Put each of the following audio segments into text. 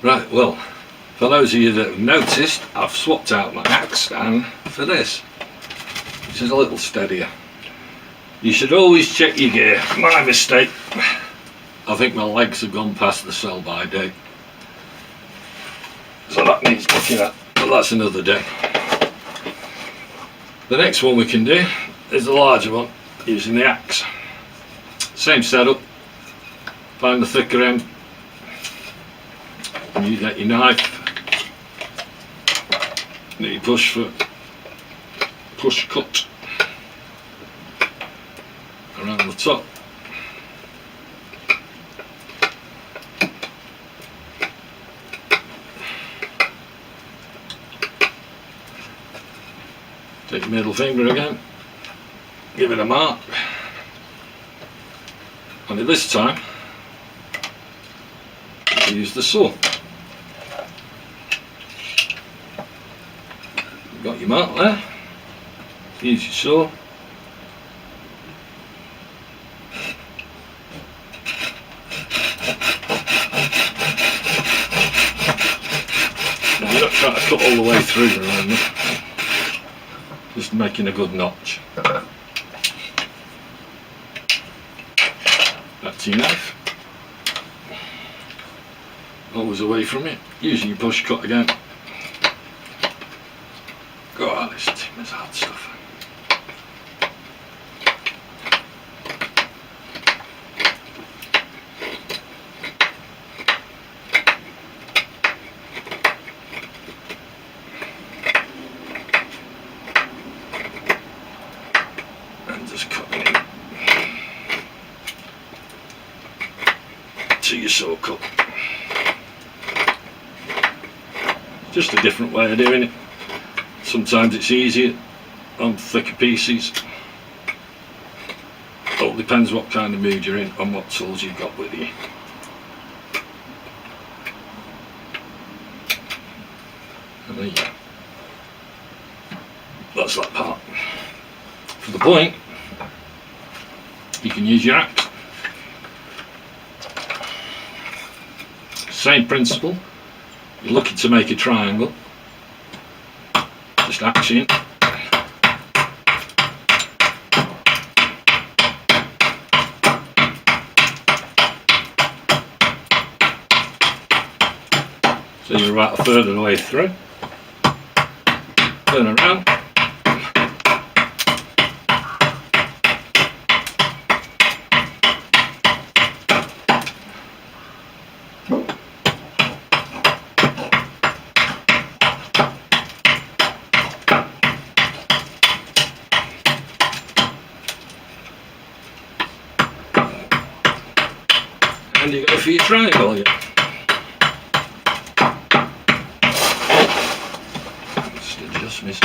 Right, well, for those of you that have noticed, I've swapped out my axe stand for this, which is a little steadier. You should always check your gear. My mistake. I think my legs have gone past the sell-by date, so that needs looking at, but that's another day. The next one we can do is the larger one, using the axe. Same setup, find the thicker end, and you get your knife that you push cut around the top. Take your middle finger again, give it a mark, and at this time use the saw. You've got your mark there, use your saw. Now you're not trying to cut all the way through, remember, just making a good notch. Back to your knife. Always away from it, using your push cut again. God, this thing is hard stuff. And just cutting it to your saw cut. Just a different way of doing it. Sometimes it's easier on thicker pieces. It all depends what kind of mood you're in and what tools you've got with you. And there you go. That's that part. For the point, you can use your axe. Same principle. You're looking to make a triangle, just axe in, so you're right a third of the way through, turn around, and you go for your triangle again. Just adjust this.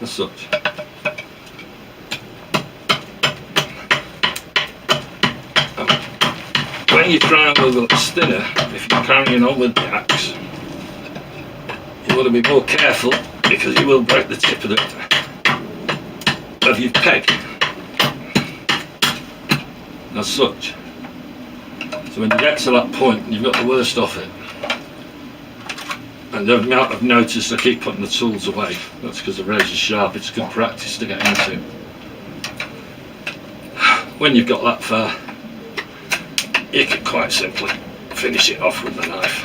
As such. When your triangle gets thinner, if you're carrying on with the axe, you want to be more careful because you will break the tip of your peg. As such. So when you get to that point, you've got the worst off it. And the amount I've noticed I keep putting the tools away. That's because the razor's sharp, it's good practice to get into. When you've got that far, you can quite simply finish it off with the knife.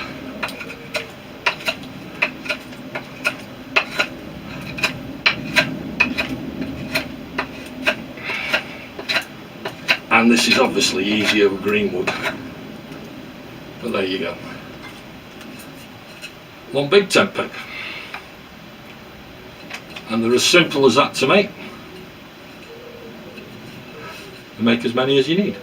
And this is obviously easier with greenwood, but there you go. One big tent peg, and they're as simple as that to make. You make as many as you need.